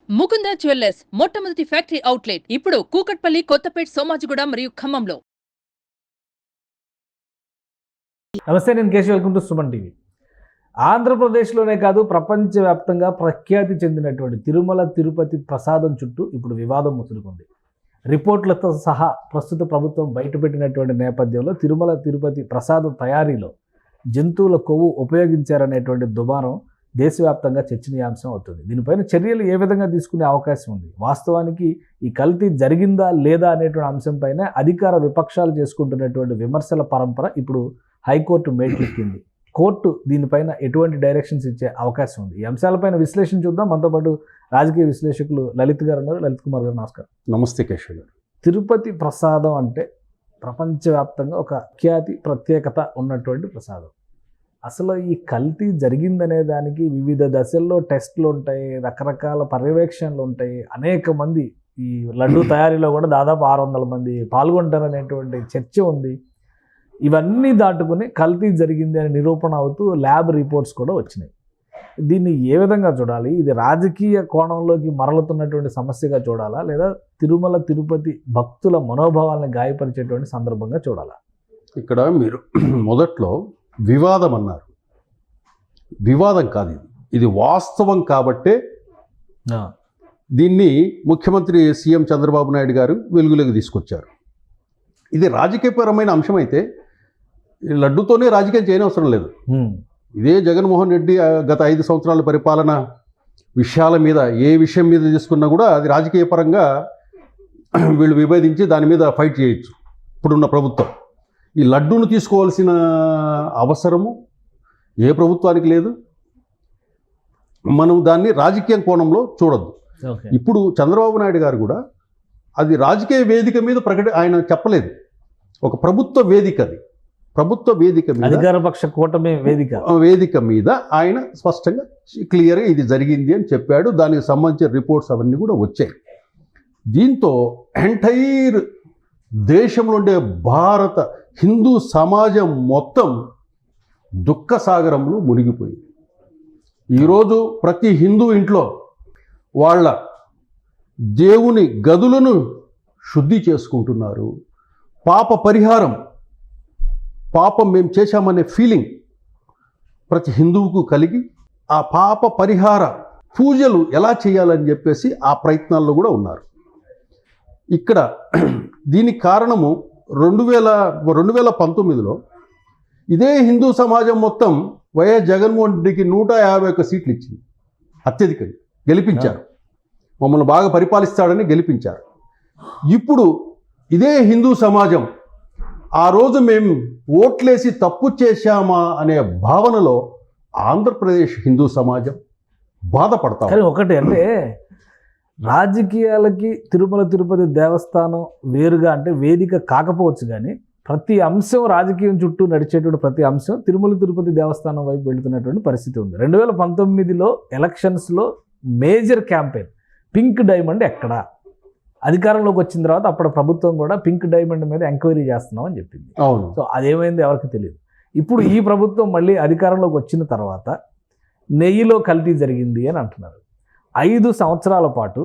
Mukunda jewellers మొట్టమొదటి factory outlet ఇప్పుడు కూకట్పల్లి, కొత్తపేట్, సోమాజిగూడ మరియు ఖమ్మంలో. నమస్తే, నేను Keshav. Welcome to Suman TV. ఆంధ్రప్రదేశ్లోనే కాదు, ప్రపంచవ్యాప్తంగా ప్రఖ్యాతి చెందినటువంటి తిరుమల తిరుపతి ప్రసాదం చుట్టూ ఇప్పుడు వివాదం ముసురుకుంది. రిపోర్ట్లతో సహా ప్రస్తుత ప్రభుత్వం బయటపెట్టినటువంటి నేపథ్యంలో తిరుమల తిరుపతి ప్రసాదం తయారీలో జంతువుల కొవ్వు ఉపయోగించారనేటువంటి దుమారం దేశవ్యాప్తంగా చర్చనీయాంశం అవుతుంది. దీనిపైన చర్యలు ఏ విధంగా తీసుకునే అవకాశం ఉంది, వాస్తవానికి ఈ కల్తీ జరిగిందా లేదా అనేటువంటి అంశంపైన అధికార విపక్షాలు చేసుకుంటున్నటువంటి విమర్శల పరంపర ఇప్పుడు హైకోర్టు మేటెక్కింది. కోర్టు దీనిపైన ఎటువంటి డైరెక్షన్స్ ఇచ్చే అవకాశం ఉంది. ఈ అంశాలపైన విశ్లేషణ చూద్దాం. మనతో పాటు రాజకీయ విశ్లేషకులు లలిత్ గారు ఉన్నారు. లలిత్ కుమార్ గారు, నమస్కారం. నమస్తే కేశవ్ గారు. తిరుపతి ప్రసాదం అంటే ప్రపంచవ్యాప్తంగా ఒక ఖ్యాతి, ప్రత్యేకత ఉన్నటువంటి ప్రసాదం. అసలు ఈ కల్తీ జరిగిందనే దానికి వివిధ దశల్లో టెస్టులు ఉంటాయి, రకరకాల పర్యవేక్షణలు ఉంటాయి. అనేక మంది ఈ లడ్డు తయారీలో కూడా దాదాపు 600 మంది పాల్గొంటారనేటువంటి చర్చ ఉంది. ఇవన్నీ దాటుకుని కల్తీ జరిగింది అని నిరూపణ అవుతూ ల్యాబ్ రిపోర్ట్స్ కూడా వచ్చినాయి. దీన్ని ఏ విధంగా చూడాలి? ఇది రాజకీయ కోణంలోకి మరలుతున్నటువంటి సమస్యగా చూడాలా, లేదా తిరుమల తిరుపతి భక్తుల మనోభావాలను గాయపరిచేటువంటి సందర్భంగా చూడాలా? ఇక్కడ మీరు మొదట్లో వివాదం అన్నారు. వివాదం కాదు, ఇది వాస్తవం. కాబట్టే దీన్ని ముఖ్యమంత్రి సీఎం చంద్రబాబు నాయుడు గారు వెలుగులోకి తీసుకొచ్చారు. ఇది రాజకీయపరమైన అంశం అయితే లడ్డుతోనే రాజకీయం చేయనవసరం లేదు. ఇదే జగన్మోహన్ రెడ్డి గత 5 సంవత్సరాల పరిపాలన విషయాల మీద, ఏ విషయం మీద తీసుకున్నా కూడా అది రాజకీయపరంగా వీళ్ళు విభేదించి దాని మీద ఫైట్ చేయొచ్చు. ఇప్పుడున్న ప్రభుత్వం ఈ లడ్డూను తీసుకోవాల్సిన అవసరము ఏ ప్రభుత్వానికి లేదు. మనం దాన్ని రాజకీయ కోణంలో చూడొద్దు. ఇప్పుడు చంద్రబాబు నాయుడు గారు కూడా అది రాజకీయ వేదిక మీద ఆయన చెప్పలేదు. ఒక ప్రభుత్వ వేదిక, అది ప్రభుత్వ వేదిక మీద, అధికారపక్ష కూటమి వేదిక మీద ఆయన స్పష్టంగా క్లియర్గా ఇది జరిగింది అని చెప్పాడు. దానికి సంబంధించిన రిపోర్ట్స్ అవన్నీ కూడా వచ్చాయి. దీంతో ఎంటైర్ దేశంలో ఉండే భారత హిందూ సమాజం మొత్తం దుఃఖ సాగరంలో మునిగిపోయింది. ఈరోజు ప్రతి హిందూ ఇంట్లో వాళ్ళ దేవుని గదులను శుద్ధి చేసుకుంటున్నారు. పాప పరిహారం, పాపం మేము చేశామనే ఫీలింగ్ ప్రతి హిందువుకు కలిగి ఆ పాప పరిహార పూజలు ఎలా చేయాలని చెప్పేసి ఆ ప్రయత్నాల్లో కూడా ఉన్నారు. ఇక్కడ దీనికి కారణము 2019లో ఇదే హిందూ సమాజం మొత్తం వైఎస్ జగన్మోహన్ రెడ్డికి 151 సీట్లు ఇచ్చింది, అత్యధికంగా గెలిపించారు. మమ్మల్ని బాగా పరిపాలిస్తాడని గెలిపించారు. ఇప్పుడు ఇదే హిందూ సమాజం ఆ రోజు మేము ఓట్లేసి తప్పు చేశామా అనే భావనలో ఆంధ్రప్రదేశ్ హిందూ సమాజం బాధపడతాం. కానీ ఒకటి అంటే, రాజకీయాలకి తిరుమల తిరుపతి దేవస్థానం వేరుగా అంటే వేదిక కాకపోవచ్చు, కానీ ప్రతి అంశం రాజకీయం చుట్టూ నడిచేటువంటి ప్రతి అంశం తిరుమల తిరుపతి దేవస్థానం వైపు వెళుతున్నటువంటి పరిస్థితి ఉంది. 2019లో ఎలక్షన్స్లో మేజర్ క్యాంపెయిన్ పింక్ డైమండ్ ఎక్కడా, అధికారంలోకి వచ్చిన తర్వాత అప్పుడు ప్రభుత్వం కూడా పింక్ డైమండ్ మీద ఎంక్వైరీ చేస్తున్నాం అని చెప్పింది. అవును. సో అదేమైంది ఎవరికి తెలియదు. ఇప్పుడు ఈ ప్రభుత్వం మళ్ళీ అధికారంలోకి వచ్చిన తర్వాత నెయ్యిలో కల్తీ జరిగింది అని అంటున్నారు. 5 సంవత్సరాల పాటు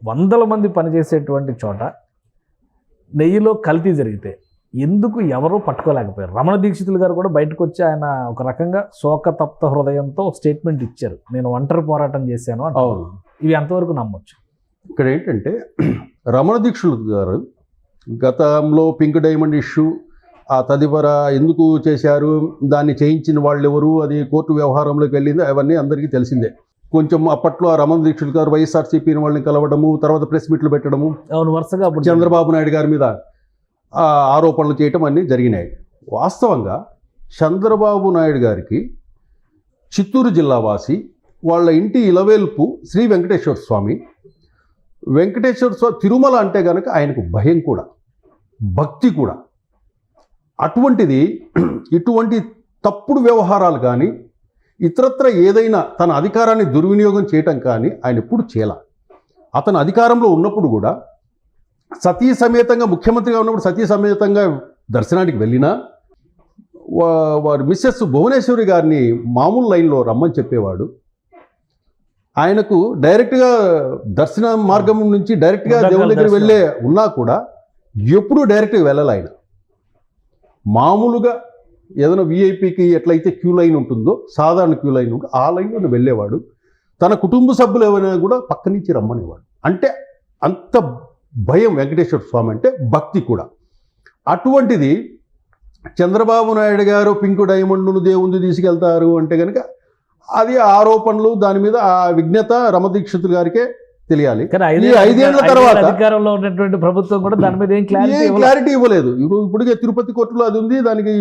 100 మంది పనిచేసేటువంటి చోట నెయ్యిలో కల్తీ జరిగితే ఎందుకు ఎవరూ పట్టుకోలేకపోయారు? రమణ దీక్షితులు గారు కూడా బయటకు వచ్చి ఆయన ఒక రకంగా శోకతప్త హృదయంతో స్టేట్మెంట్ ఇచ్చారు, నేను ఒంటరి పోరాటం చేశాను అని. అవును. ఇవి ఎంతవరకు నమ్మొచ్చు? ఇక్కడ ఏంటంటే, రమణ దీక్షితులు గారు గతంలో పింక్ డైమండ్ ఇష్యూ, ఆ తదిపర ఎందుకు చేశారు, దాన్ని చేయించిన వాళ్ళు ఎవరు, అది కోర్టు వ్యవహారంలోకి వెళ్ళింది, అవన్నీ అందరికీ తెలిసిందే. కొంచెం అప్పట్లో ఆ రమణ దీక్షితులు గారు వైఎస్ఆర్సీపీ వాళ్ళని కలవడము, తర్వాత ప్రెస్ మీట్లు పెట్టడము, అవును, వరుసగా చంద్రబాబు నాయుడు గారి మీద ఆరోపణలు చేయటం అన్నీ జరిగినాయి. వాస్తవంగా చంద్రబాబు నాయుడు గారికి చిత్తూరు జిల్లా వాసి, వాళ్ళ ఇంటి ఇలవేల్పు శ్రీ వెంకటేశ్వర స్వామి, తిరుమల అంటే కనుక ఆయనకు భయం కూడా, భక్తి కూడా. అటువంటిది ఇటువంటి తప్పుడు వ్యవహారాలు కానీ ఇతరత్ర ఏదైనా తన అధికారాన్ని దుర్వినియోగం చేయటం కానీ ఆయన ఎప్పుడు చేయాల. అతను అధికారంలో ఉన్నప్పుడు కూడా సతీ సమేతంగా, ముఖ్యమంత్రిగా ఉన్నప్పుడు సతీ సమేతంగా దర్శనానికి వెళ్ళినా వారి మిస్సెస్ భువనేశ్వరి గారిని మామూలు లైన్లో రమ్మని చెప్పేవాడు. ఆయనకు డైరెక్ట్గా దర్శన మార్గం నుంచి డైరెక్ట్గా ఉదకల్ దేవుని దగ్గర దర్శనం. వెళ్ళే ఉన్నా కూడా ఎప్పుడూ డైరెక్ట్గా వెళ్ళాలి ఆయన. మామూలుగా ఏదైనా విఐపికి ఎట్లయితే క్యూ లైన్ ఉంటుందో సాధారణ క్యూ లైన్ ఉంటుందో ఆ లైన్లో వెళ్ళేవాడు. తన కుటుంబ సభ్యులు ఏమైనా కూడా పక్క నుంచి రమ్మనేవాడు. అంటే అంత భయం వెంకటేశ్వర స్వామి అంటే, భక్తి కూడా. అటువంటిది చంద్రబాబు నాయుడు గారు పింక్ డైమండ్ను దేవుని తీసుకెళ్తారు అంటే కనుక అది ఆరోపణలు, దాని మీద ఆ విజ్ఞత రమదీక్షితులు గారికే తెలియాలి. కానీ ఈ 5 ఏళ్ల తర్వాత అధికారంలో ఉన్నటువంటి ప్రభుత్వం కూడా దాని మీద ఏం క్లారిటీ ఇవ్వలేదు. ఇప్పటికే తిరుపతి కోర్టులో అది ఉంది, దానికి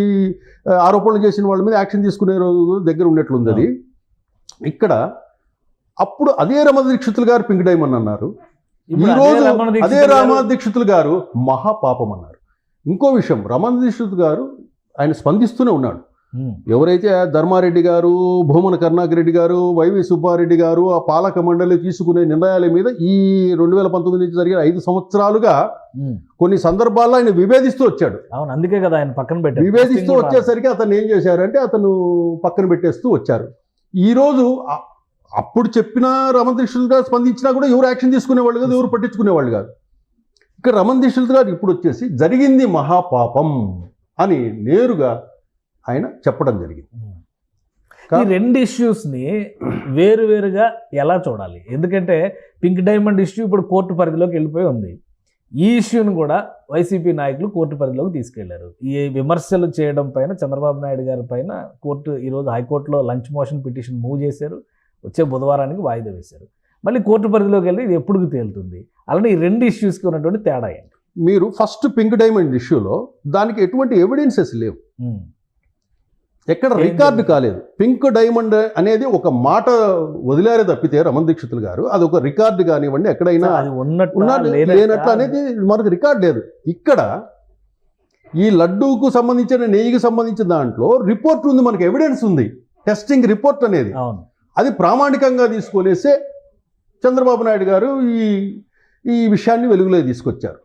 ఆరోపణలు చేసిన వాళ్ళ మీద యాక్షన్ తీసుకునే రోజు దగ్గర ఉన్నట్లుంది అది. ఇక్కడ అప్పుడు అదే రమదీక్షితులు గారు పింక్ డైమండ్ అన్నారు, ఈ రోజు అదే రమదీక్షితులు గారు మహాపాపం అన్నారు. ఇంకో విషయం, రమదీక్షితులు గారు ఆయన స్పందిస్తూనే ఉన్నాడు. ఎవరైతే ధర్మారెడ్డి గారు, భూమన కరుణాకర్ రెడ్డి గారు, వైవి సుబ్బారెడ్డి గారు ఆ పాలక మండలి తీసుకునే నిర్ణయాల మీద ఈ 2019 నుంచి జరిగిన 5 సంవత్సరాలుగా కొన్ని సందర్భాల్లో ఆయన విభేదిస్తూ వచ్చాడు. అవును, అందుకే కదా ఆయన పక్కన పెట్టారు. విభేదిస్తూ వచ్చేసరికి అతను ఏం చేశారంటే అతను పక్కన పెట్టేస్తూ వచ్చారు. ఈరోజు అప్పుడు చెప్పిన రమదీక్షితులు గారు స్పందించినా కూడా ఎవరు యాక్షన్ తీసుకునేవాళ్ళు కాదు, ఎవరు పట్టించుకునేవాళ్ళు కాదు. ఇక్కడ రమదీక్షితులు గారు ఇప్పుడు వచ్చేసి జరిగింది మహాపాపం అని నేరుగా ఆయన చెప్పడం జరిగింది. ఈ 2 ఇష్యూస్ని వేరువేరుగా ఎలా చూడాలి? ఎందుకంటే పింక్ డైమండ్ ఇష్యూ ఇప్పుడు కోర్టు పరిధిలోకి వెళ్ళిపోయి ఉంది. ఈ ఇష్యూని కూడా వైసీపీ నాయకులు కోర్టు పరిధిలోకి తీసుకెళ్లారు. ఈ విమర్శలు చేయడం పైన చంద్రబాబు నాయుడు గారి పైన కోర్టు ఈరోజు హైకోర్టులో లంచ్ మోషన్ పిటిషన్ మూవ్ చేశారు. వచ్చే బుధవారానికి వాయిదా వేశారు. మళ్ళీ కోర్టు పరిధిలోకి వెళ్ళి ఇది ఎప్పుడు తేలుతుంది? అలానే ఈ 2 ఇష్యూస్కి ఉన్నటువంటి తేడా ఏంటి? మీరు ఫస్ట్ పింక్ డైమండ్ ఇష్యూలో దానికి ఎటువంటి ఎవిడెన్సెస్ లేవు, ఎక్కడ రికార్డు కాలేదు. పింక్ డైమండ్ అనేది ఒక మాట వదిలేరే తప్పితే రమదీక్షితులు గారు అది ఒక రికార్డు కానివ్వండి ఎక్కడైనా లేనట్లు అనేది మనకు రికార్డు లేదు. ఇక్కడ ఈ లడ్డూకు సంబంధించిన నెయ్యికి సంబంధించిన దాంట్లో రిపోర్ట్ ఉంది, మనకు ఎవిడెన్స్ ఉంది, టెస్టింగ్ రిపోర్ట్ అనేది. అది ప్రామాణికంగా తీసుకొనేసే చంద్రబాబు నాయుడు గారు ఈ విషయాన్ని వెలుగులో తీసుకొచ్చారు.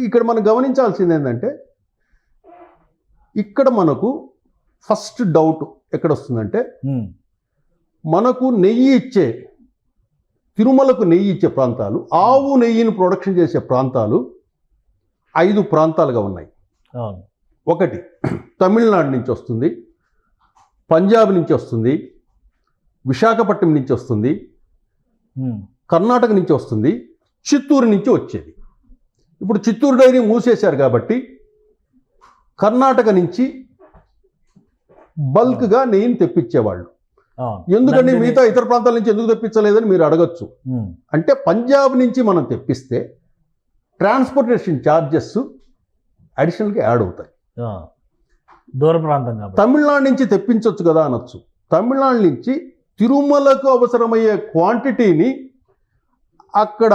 ఇక్కడ మనం గమనించాల్సింది ఏంటంటే, ఇక్కడ మనకు ఫస్ట్ డౌట్ ఎక్కడ వస్తుందంటే, మనకు నెయ్యి ఇచ్చే తిరుమలకు నెయ్యి ఇచ్చే ప్రాంతాలు, ఆవు నెయ్యిని ప్రొడక్షన్ చేసే ప్రాంతాలు 5 ప్రాంతాలుగా ఉన్నాయి. ఒకటి తమిళనాడు నుంచి వస్తుంది, పంజాబ్ నుంచి వస్తుంది, విశాఖపట్నం నుంచి వస్తుంది, కర్ణాటక నుంచి వస్తుంది, చిత్తూరు నుంచి వచ్చేది. ఇప్పుడు చిత్తూరు డైరీ మూసేశారు కాబట్టి కర్ణాటక నుంచి బల్క్గా నెయ్యిని తెప్పించేవాళ్ళు. ఎందుకంటే మిగతా ఇతర ప్రాంతాల నుంచి ఎందుకు తెప్పించలేదని మీరు అడగచ్చు. అంటే పంజాబ్ నుంచి మనం తెప్పిస్తే ట్రాన్స్పోర్టేషన్ ఛార్జెస్ అడిషనల్గా యాడ్ అవుతాయి. దూర ప్రాంతం తమిళనాడు నుంచి తెప్పించవచ్చు కదా అనొచ్చు. తమిళనాడు నుంచి తిరుమలకు అవసరమయ్యే క్వాంటిటీని అక్కడ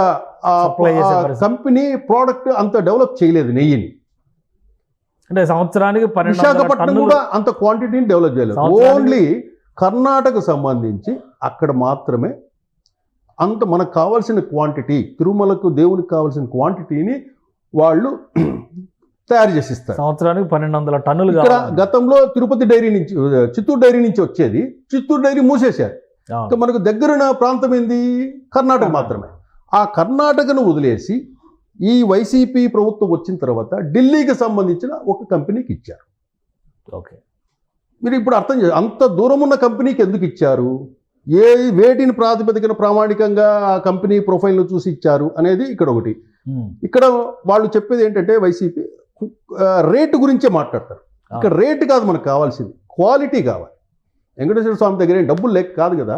కంపెనీ ప్రోడక్ట్ అంత డెవలప్ చేయలేదు నెయ్యిని. అంటే సంవత్సరానికి విశాఖపట్నం కూడా అంత క్వాంటిటీని డెవలప్ చేయలేదు. ఓన్లీ కర్ణాటక సంబంధించి అక్కడ మాత్రమే అంత మనకు కావాల్సిన క్వాంటిటీ, తిరుమలకు దేవునికి కావాల్సిన క్వాంటిటీని వాళ్ళు తయారు చేసిస్తారు. సంవత్సరానికి 1200 టన్నులు. ఇక్కడ గతంలో తిరుపతి డైరీ నుంచి, చిత్తూరు డైరీ నుంచి వచ్చేది, చిత్తూరు డైరీ మూసేశారు. మనకు దగ్గరున్న ప్రాంతం ఏంది? కర్ణాటక మాత్రమే. ఆ కర్ణాటకను వదిలేసి ఈ వైసీపీ ప్రభుత్వం వచ్చిన తర్వాత ఢిల్లీకి సంబంధించిన ఒక కంపెనీకి ఇచ్చారు. ఓకే, మీరు ఇప్పుడు అర్థం చేయాలి, అంత దూరం ఉన్న కంపెనీకి ఎందుకు ఇచ్చారు, వేటిని ప్రాతిపదికన ప్రామాణికంగా ఆ కంపెనీ ప్రొఫైల్ను చూసి ఇచ్చారు అనేది ఇక్కడ ఒకటి. ఇక్కడ వాళ్ళు చెప్పేది ఏంటంటే వైసీపీ రేటు గురించే మాట్లాడతారు. ఇక్కడ రేటు కాదు మనకు కావాల్సింది, క్వాలిటీ కావాలి. వెంకటేశ్వర స్వామి దగ్గర డబ్బులు లేక కాదు కదా,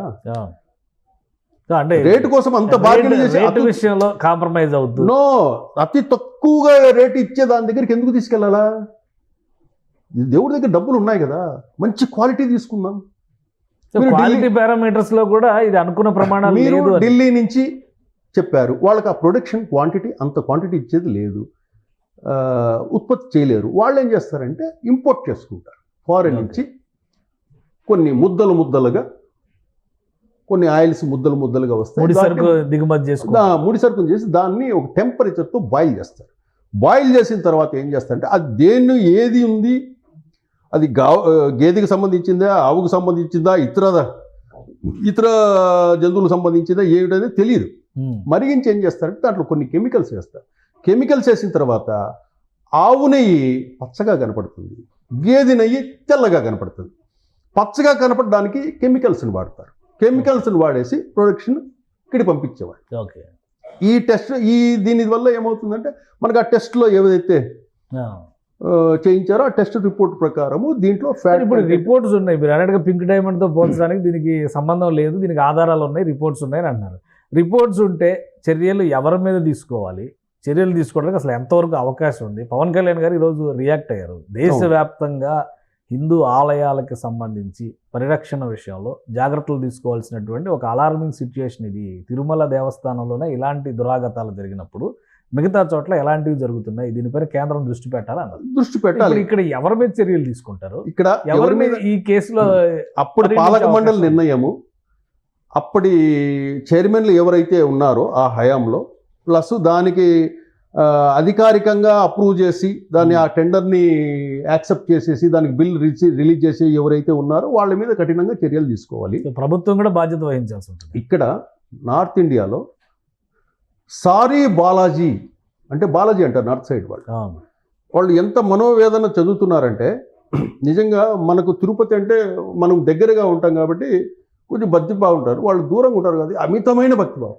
అంటే రేటు కోసం అంత బార్గెన్ చేసి విషయంలో కాంప్రమైజ్ అవుతుంది. నో, అతి తక్కువగా రేటు ఇచ్చే దాని దగ్గరికి ఎందుకు తీసుకెళ్లాలా? దేవుడి దగ్గర డబ్బులు ఉన్నాయి కదా, మంచి క్వాలిటీ తీసుకుందాం. క్వాలిటీ పారామీటర్స్ లో కూడా ఇది అనుకున్న ప్రమాణాలు మీరు ఢిల్లీ నుంచి చెప్పారు, వాళ్ళకి ఆ ప్రొడక్షన్ క్వాంటిటీ అంత క్వాంటిటీ ఇచ్చేది లేదు, ఉత్పత్తి చేయలేరు. వాళ్ళు ఏం చేస్తారంటే ఇంపోర్ట్ చేసుకుంటారు ఫారెన్ నుంచి. కొన్ని ముద్దలుగా కొన్ని ఆయిల్స్ ముద్దలుగా వస్తాయి, ముడి సరుకు దిగుమతి చేసుకుంటారు. ముడి సరుకుని చేసి దాన్ని ఒక టెంపరేచర్తో బాయిల్ చేస్తారు. బాయిల్ చేసిన తర్వాత ఏం చేస్తారంటే అది దేన్ని ఏది ఉంది, అది గేదెకి సంబంధించిందా, ఆవుకు సంబంధించిందా, ఇతర ఇతర జంతువులకు సంబంధించిందా ఏమిటనేది తెలియదు. మరిగించి ఏం చేస్తారంటే దాంట్లో కొన్ని కెమికల్స్ వేస్తారు. కెమికల్స్ వేసిన తర్వాత ఆవు నెయ్యి పచ్చగా కనపడుతుంది, గేదె నెయ్యి తెల్లగా కనపడుతుంది. పచ్చగా కనపడడానికి కెమికల్స్ని వాడతారు. కెమికల్స్ని వాడేసి ప్రొడక్షన్ ఇక్కడికి పంపించేవాడు. ఓకే. ఈ టెస్ట్ దీని వల్ల ఏమవుతుందంటే మనకు ఆ టెస్ట్లో ఏదైతే చేయించారో ఆ టెస్ట్ రిపోర్ట్ ప్రకారము దీంట్లో ఫ్యాట్. ఇప్పుడు రిపోర్ట్స్ ఉన్నాయి, మీరు అన్నట్టుగా పింక్ డైమండ్తో పోల్చడానికి దీనికి సంబంధం లేదు, దీనికి ఆధారాలు ఉన్నాయి, రిపోర్ట్స్ ఉన్నాయని అంటున్నారు. రిపోర్ట్స్ ఉంటే చర్యలు ఎవరి మీద తీసుకోవాలి, చర్యలు తీసుకోవడానికి అసలు ఎంతవరకు అవకాశం ఉంది? పవన్ కళ్యాణ్ గారు ఈరోజు రియాక్ట్ అయ్యారు. దేశవ్యాప్తంగా హిందూ ఆలయాలకు సంబంధించి పరిరక్షణ విషయంలో జాగ్రత్తలు తీసుకోవాల్సినటువంటి ఒక అలార్మింగ్ సిచ్యుయేషన్ ఇది. తిరుమల దేవస్థానంలోనే ఇలాంటి దురాగతాలు జరిగినప్పుడు మిగతా చోట్ల ఎలాంటివి జరుగుతున్నాయి, దీనిపైన కేంద్రం దృష్టి పెట్టాలన్నారు. దృష్టి పెట్టాలి. ఇక్కడ ఎవరి మీద చర్యలు తీసుకుంటారు? ఇక్కడ ఎవరి మీద ఈ కేసులో అప్పుడు పాలక మండలి నిర్ణయము, అప్పటి చైర్మన్లు ఎవరైతే ఉన్నారో ఆ హయాంలో, ప్లస్ దానికి అధికారికంగా అప్రూవ్ చేసి దాన్ని ఆ టెండర్ని యాక్సెప్ట్ చేసేసి దానికి బిల్ రిలీజ్ చేసి ఎవరైతే ఉన్నారో వాళ్ళ మీద కఠినంగా చర్యలు తీసుకోవాలి. ప్రభుత్వం కూడా బాధ్యత వహించాల్సి ఉంటుంది. ఇక్కడ నార్త్ ఇండియాలో సారీ బాలాజీ అంటే బాలాజీ అంటారు నార్త్ సైడ్ వాళ్ళు ఎంత మనోవేదన చదువుతున్నారంటే, నిజంగా మనకు తిరుపతి అంటే మనం దగ్గరగా ఉంటాం కాబట్టి కొంచెం భక్తిభావం ఉంటారు, వాళ్ళు దూరంగా ఉంటారు కదా, అమితమైన భక్తిభావం.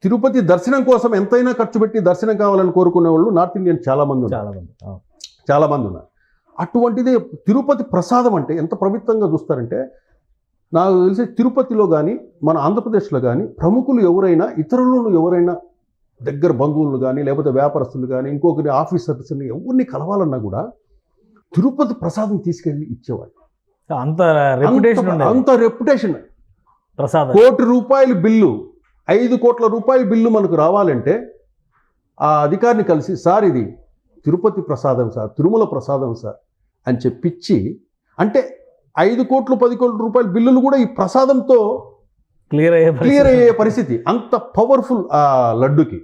తిరుపతి దర్శనం కోసం ఎంతైనా ఖర్చు పెట్టి దర్శనం కావాలని కోరుకునే వాళ్ళు నార్త్ ఇండియన్ చాలామంది ఉన్నారు. అటువంటిది తిరుపతి ప్రసాదం అంటే ఎంత పవిత్రంగా చూస్తారంటే, నాకు తెలిసి తిరుపతిలో కానీ మన ఆంధ్రప్రదేశ్లో కానీ ప్రముఖులు ఎవరైనా, ఇతరులను ఎవరైనా దగ్గర బంధువులు కానీ లేకపోతే వ్యాపారస్తులు కానీ ఇంకొకరి ఆఫీసర్స్ని ఎవరిని కలవాలన్నా కూడా తిరుపతి ప్రసాదం తీసుకెళ్ళి ఇచ్చేవాళ్ళు. అంత రెప్యుటేషన్. ప్రసాదం ₹1 కోటి బిల్లు, 5 కోట్ల రూపాయల బిల్లు మనకు రావాలంటే ఆ అధికారిని కలిసి, సార్ ఇది తిరుపతి ప్రసాదం సార్, తిరుమల ప్రసాదం సార్ అని చెప్పించి, అంటే 5 కోట్లు 10 కోట్ల రూపాయల బిల్లులు కూడా ఈ ప్రసాదంతో క్లియర్ అయ్యే పరిస్థితి. అంత పవర్ఫుల్ ఆ లడ్డుకి.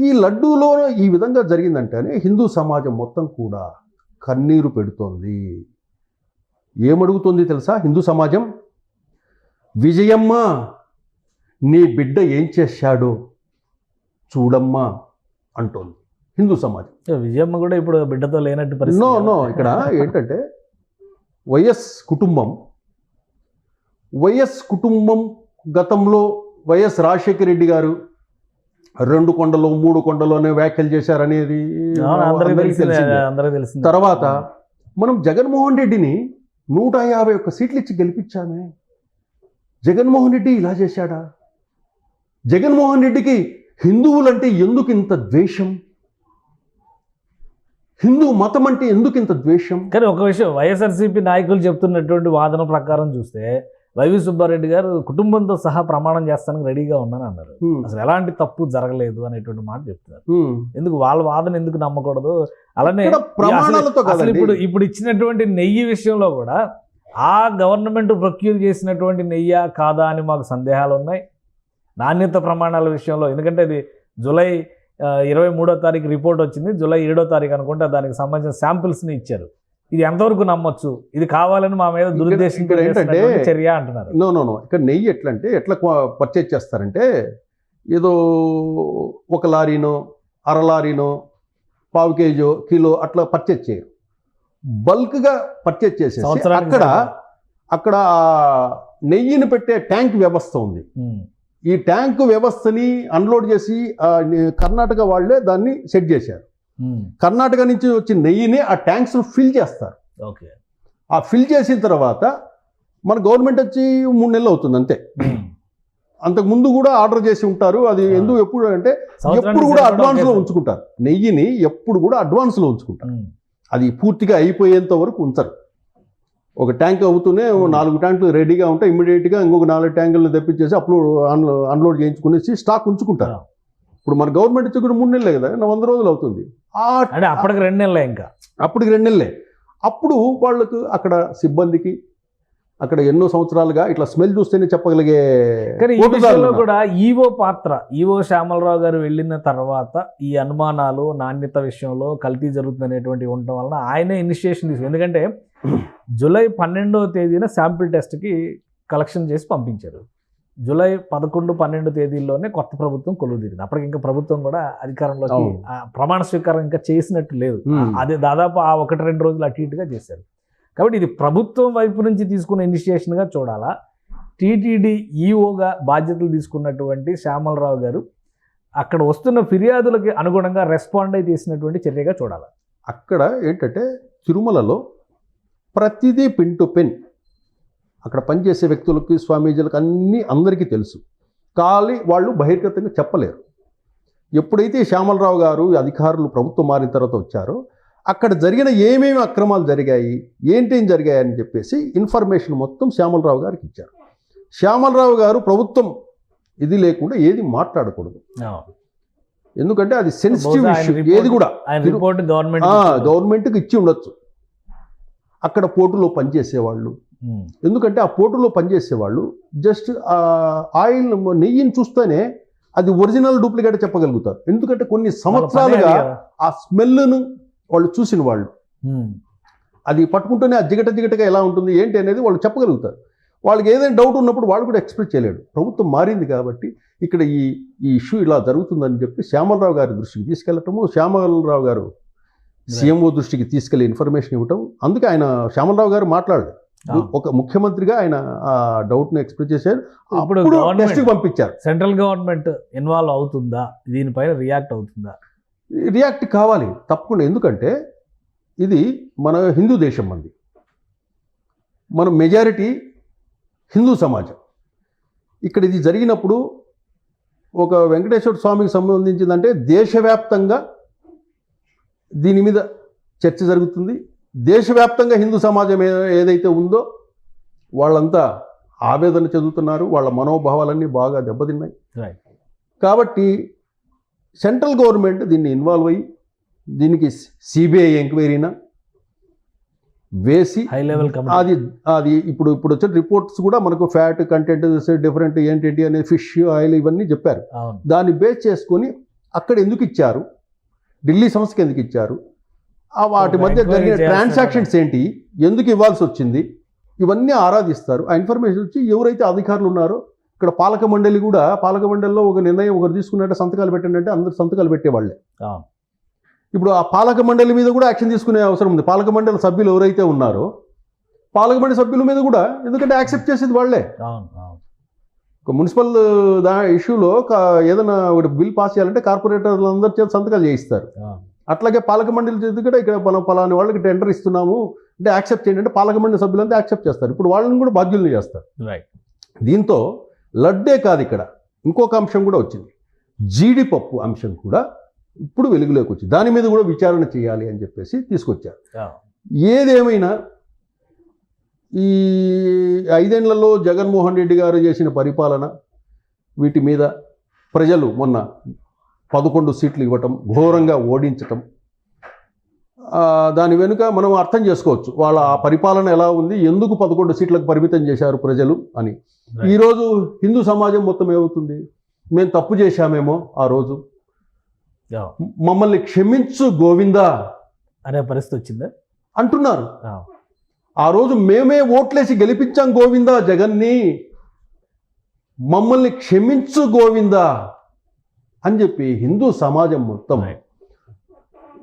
ఈ లడ్డూలో ఈ విధంగా జరిగిందంటేనే హిందూ సమాజం మొత్తం కూడా కన్నీరు పెడుతోంది. ఏమడుగుతుంది తెలుసా హిందూ సమాజం? విజయమ్మ నీ బిడ్డ ఏం చేశాడో చూడమ్మా అంటోంది హిందూ సమాజం. విజయమ్మ కూడా ఇప్పుడు బిడ్డతో లేనట్టు పరిస్థితి. నో ఇక్కడ ఏంటంటే వైఎస్ కుటుంబం గతంలో వైఎస్ రాజశేఖర రెడ్డి గారు 2 కొండలు 3 కొండలోనే వ్యాఖ్యలు చేశారనేది తెలిసింది. తర్వాత మనం జగన్మోహన్ రెడ్డిని 151 సీట్లు ఇచ్చి గెలిపించామే. జగన్మోహన్ రెడ్డి ఇలా చేశాడా? జగన్మోహన్ రెడ్డికి హిందువులంటే ఎందుకు ఇంత ద్వేషం? హిందూ మతం అంటే ఎందుకు ఇంత ద్వేషం? కానీ ఒక విషయం, వైఎస్ఆర్సీపీ నాయకులు చెప్తున్నటువంటి వాదన ప్రకారం చూస్తే వైవి సుబ్బారెడ్డి గారు కుటుంబంతో సహా ప్రమాణం చేస్తానికి రెడీగా ఉన్నాను అన్నారు. అసలు ఎలాంటి తప్పు జరగలేదు అనేటువంటి మాట చెప్తున్నారు. ఎందుకు వాళ్ళ వాదన ఎందుకు నమ్మకూడదు? అలానే ఇప్పుడు ఇచ్చినటువంటి నెయ్యి విషయంలో కూడా ఆ గవర్నమెంట్ ప్రొక్యూర్ చేసినటువంటి నెయ్యి కాదా అని మాకు సందేహాలు ఉన్నాయి. నాణ్యత ప్రమాణాల విషయంలో, ఎందుకంటే ఇది జూలై 23వ తారీఖు రిపోర్ట్ వచ్చింది, జూలై 7వ తారీఖు అనుకుంటే దానికి సంబంధించిన శాంపిల్స్ని ఇచ్చారు. ఇది ఎంతవరకు నమ్మొచ్చు? ఇది కావాలని మా మీద దురుద్దేశంతో ఏంటంటే చర్య అంటున్నారు. నో ఇక్కడ నెయ్యి ఎట్లా పర్చేజ్ చేస్తారంటే, ఏదో 1 లారీనో 1/2 లారీనో 1/4 కేజీ కిలో అట్లా పర్చేజ్ చేయరు. బల్క్గా పర్చేజ్ చేసేసి అక్కడ నెయ్యిని పెట్టే ట్యాంక్ వ్యవస్థ ఉంది. ఈ ట్యాంకు వ్యవస్థని అన్లోడ్ చేసి కర్ణాటక వాళ్ళే దాన్ని సెట్ చేశారు. కర్ణాటక నుంచి వచ్చిన నెయ్యిని ఆ ట్యాంక్స్ ఫిల్ చేస్తారు. ఓకే. ఆ ఫిల్ చేసిన తర్వాత మన గవర్నమెంట్ వచ్చి 3 నెలలు అవుతుంది అంతే. అంతకు ముందు కూడా ఆర్డర్ చేసి ఉంటారు. అది ఎప్పుడు అంటే ఎప్పుడు కూడా అడ్వాన్స్లో ఉంచుకుంటారు. నెయ్యిని ఎప్పుడు కూడా అడ్వాన్స్లో ఉంచుకుంటారు. అది పూర్తిగా అయిపోయేంత వరకు ఉంచరు. ఒక ట్యాంక్ అవుతూనే 4 ట్యాంకులు రెడీగా ఉంటాయి. ఇమ్మీడియట్గా ఇంకొక 4 ట్యాంకులను తెప్పించేసి అన్లోడ్ చేయించుకునేసి స్టాక్ ఉంచుకుంటారు. ఇప్పుడు మన గవర్నమెంట్ వచ్చి కూడా 3 నెలలే కదా, 100 రోజులు అవుతుంది. అప్పటికి 2 నెలలే, అప్పటికి 2 నెలలే. అప్పుడు వాళ్ళకు అక్కడ సిబ్బందికి అక్కడ ఎన్నో సంవత్సరాలుగా ఇట్లా స్మెల్ చూస్తేనే చెప్పగలిగే. కూడా ఈవో శ్యామలరావు గారు వెళ్ళిన తర్వాత ఈ అనుమానాలు నాణ్యత విషయంలో కల్తీ జరుగుతుందనేటువంటి ఉండటం వలన ఆయనే ఇనిషియేషన్ తీసుకు. ఎందుకంటే జూలై 12వ తేదీన శాంపిల్ టెస్ట్కి కలెక్షన్ చేసి పంపించారు. జూలై 11, 12 తేదీల్లోనే కొత్త ప్రభుత్వం కొలువుదీరింది. అప్పటికి ఇంకా ప్రభుత్వం కూడా అధికారంలోకి అవును. ప్రమాణ స్వీకారం ఇంకా చేసినట్టు లేదు. అదే దాదాపు ఆ 1-2 రోజులు అటు ఇటుగా చేశారు. కాబట్టి ఇది ప్రభుత్వం వైపు నుంచి తీసుకున్న ఇనిషియేషన్గా చూడాలా, టీటీడీ ఈఓగా బాధ్యతలు తీసుకున్నటువంటి శ్యామలరావు గారు అక్కడ వస్తున్న ఫిర్యాదులకి అనుగుణంగా రెస్పాండ్ అయి తీసినటువంటి చర్యగా చూడాలి. అక్కడ ఏంటంటే తిరుమలలో ప్రతిదీ పిన్ టు పిన్ అక్కడ పనిచేసే వ్యక్తులకి, స్వామీజీలకు అన్నీ అందరికీ తెలుసు. కానీ వాళ్ళు బహిర్గతంగా చెప్పలేరు. ఎప్పుడైతే శ్యామలరావు గారు అధికారులు ప్రభుత్వం మారిన తర్వాత వచ్చారో అక్కడ జరిగిన ఏమేమి అక్రమాలు జరిగాయి, ఏంటేం జరిగాయి అని చెప్పేసి ఇన్ఫర్మేషన్ మొత్తం శ్యామలరావు గారికి ఇచ్చారు. శ్యామలరావు గారు ప్రభుత్వం ఇది లేకుండా ఏది మాట్లాడకూడదు, ఎందుకంటే అది సెన్సిటివ్ ఇష్యూ. ఏది కూడా గవర్నమెంట్కి ఇచ్చి ఉండొచ్చు. అక్కడ పోర్టులో పనిచేసేవాళ్ళు, ఎందుకంటే ఆ పోర్టులో పనిచేసేవాళ్ళు జస్ట్ ఆయిల్ నెయ్యిని చూస్తేనే అది ఒరిజినల్ డూప్లికేట్ చెప్పగలుగుతారు. ఎందుకంటే కొన్ని సంవత్సరాలుగా ఆ స్మెల్ను వాళ్ళు చూసిన వాళ్ళు, అది పట్టుకుంటూనే ఆ జిగటగా ఎలా ఉంటుంది ఏంటి అనేది వాళ్ళు చెప్పగలుగుతారు. వాళ్ళకి ఏదైనా డౌట్ ఉన్నప్పుడు వాళ్ళు కూడా ఎక్స్ప్రెస్ చేయలేడు. ప్రభుత్వం మారింది కాబట్టి ఇక్కడ ఈ ఇష్యూ ఇలా జరుగుతుందని చెప్పి శ్యామలరావు గారి దృష్టికి తీసుకెళ్లటము, శ్యామలరావు గారు సీఎంఓ దృష్టికి తీసుకెళ్లి ఇన్ఫర్మేషన్ ఇవ్వటం. అందుకే ఆయన శ్యామలరావు గారు మాట్లాడారు. ఒక ముఖ్యమంత్రిగా ఆయన ఆ డౌట్ని ఎక్స్ప్రెస్ చేశారు. ఇప్పుడు టెస్ట్కి పంపించారు. సెంట్రల్ గవర్నమెంట్ ఇన్వాల్వ్ అవుతుందా, దీనిపైన రియాక్ట్ అవుతుందా? రియాక్ట్ కావాలి తప్పకుండా. ఎందుకంటే ఇది మన హిందూ దేశం, మన మెజారిటీ హిందూ సమాజం. ఇక్కడ ఇది జరిగినప్పుడు ఒక వెంకటేశ్వర స్వామికి సంబంధించిందంటే దేశవ్యాప్తంగా దీని మీద చర్చ జరుగుతుంది. దేశవ్యాప్తంగా హిందూ సమాజం ఏదైతే ఉందో వాళ్ళంతా ఆవేదన చెందుతున్నారు. వాళ్ళ మనోభావాలన్నీ బాగా దెబ్బతిన్నాయి. కాబట్టి సెంట్రల్ గవర్నమెంట్ దీన్ని ఇన్వాల్వ్ అయ్యి దీనికి సిబిఐ ఎంక్వైరీనా వేసి హై లెవెల్ అది ఇప్పుడు వచ్చే రిపోర్ట్స్ కూడా మనకు ఫ్యాట్ కంటెంట్ డిఫరెంట్ ఏంటి అనే ఫిష్ ఆయిల్ ఇవన్నీ చెప్పారు. దాన్ని బేస్ చేసుకొని అక్కడ ఎందుకు ఇచ్చారు, ఢిల్లీ సంస్థకి ఎందుకు ఇచ్చారు, వాటి మధ్య జరిగిన ట్రాన్సాక్షన్స్ ఏంటి, ఎందుకు ఇవ్వాల్సి వచ్చింది, ఇవన్నీ ఆరాధిస్తారు. ఆ ఇన్ఫర్మేషన్ వచ్చి ఎవరైతే అధికారులు ఉన్నారో ఇక్కడ పాలక మండలిలో ఒక నిర్ణయం ఒకరు తీసుకున్నట్టు సంతకాలు పెట్టండి, అందరు సంతకాలు పెట్టేవాళ్ళే. ఇప్పుడు ఆ పాలక మండలి మీద కూడా యాక్షన్ తీసుకునే అవసరం ఉంది. పాలక మండలి సభ్యులు ఎవరైతే ఉన్నారో పాలక మండలి సభ్యుల మీద కూడా, ఎందుకంటే యాక్సెప్ట్ చేసేది వాళ్ళే. ఒక మున్సిపల్ ఇష్యూలో ఏదైనా ఒకటి బిల్ పాస్ చేయాలంటే కార్పొరేటర్లు అందరి చేత సంతకాలు చేయిస్తారు. అట్లాగే పాలక మండలి చేతి కూడా ఇక్కడ మనం పలాని వాళ్ళకి టెండర్ ఇస్తున్నాము అంటే యాక్సెప్ట్ చేయండి అంటే పాలక మండలి సభ్యులంతా యాక్సెప్ట్ చేస్తారు. ఇప్పుడు వాళ్ళని కూడా బాధ్యుల్ని చేస్తారు. దీంతో లడ్డే కాదు, ఇక్కడ ఇంకొక అంశం కూడా వచ్చింది. జీడిపప్పు అంశం కూడా ఇప్పుడు వెలుగులోకి వచ్చింది. దాని మీద కూడా విచారణ చేయాలి అని చెప్పేసి తీసుకొచ్చారు. ఏదేమైనా ఈ 5 ఏళ్లలో జగన్మోహన్ రెడ్డి గారు చేసిన పరిపాలన, వీటి మీద ప్రజలు మొన్న 11 సీట్లు ఇవ్వటం, ఘోరంగా ఓడించటం, దాని వెనుక మనం అర్థం చేసుకోవచ్చు వాళ్ళ ఆ పరిపాలన ఎలా ఉంది, ఎందుకు 11 సీట్లకు పరిమితం చేశారు ప్రజలు అని. ఈరోజు హిందూ సమాజం మొత్తం ఏమవుతుంది, మేము తప్పు చేశామేమో ఆ రోజు, మమ్మల్ని క్షమించు గోవిందా అనే పరిస్థితి వచ్చిందా అంటున్నారు. ఆ రోజు మేమే ఓట్లేసి గెలిపించాం గోవిందా జగన్ని, మమ్మల్ని క్షమించు గోవిందా అని చెప్పి హిందూ సమాజం మొత్తం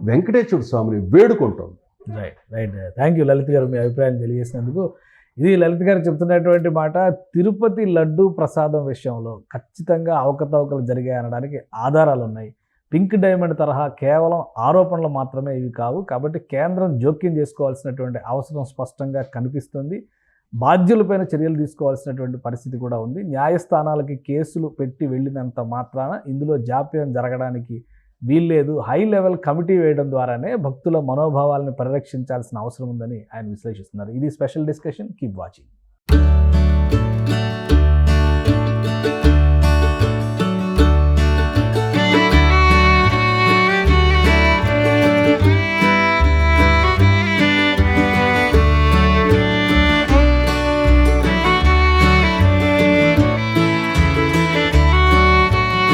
వెంకటేశ్వర స్వామిని వేడుకుంటాం. రైట్. థ్యాంక్ యూ లలిత్ గారు, మీ అభిప్రాయం తెలియజేసినందుకు. ఇది లలిత్ గారు చెప్తున్నటువంటి మాట. తిరుపతి లడ్డు ప్రసాదం విషయంలో ఖచ్చితంగా అవకతవకలు జరిగాయి అనడానికి ఆధారాలు ఉన్నాయి. పింక్ డైమండ్ తరహా కేవలం ఆరోపణలు మాత్రమే ఇవి కావు. కాబట్టి కేంద్రం జోక్యం చేసుకోవాల్సినటువంటి అవసరం స్పష్టంగా కనిపిస్తుంది. బాధ్యులపైన చర్యలు తీసుకోవాల్సినటువంటి పరిస్థితి కూడా ఉంది. న్యాయస్థానాలకి కేసులు పెట్టి వెళ్ళినంత మాత్రాన ఇందులో జాప్యం జరగడానికి వీల్లేదు. హై లెవెల్ కమిటీ వేయడం ద్వారానే భక్తుల మనోభావాలను పరిరక్షించాల్సిన అవసరం ఉందని ఆయన విశ్లేషిస్తున్నారు. ఇది స్పెషల్ డిస్కషన్. Keep watching.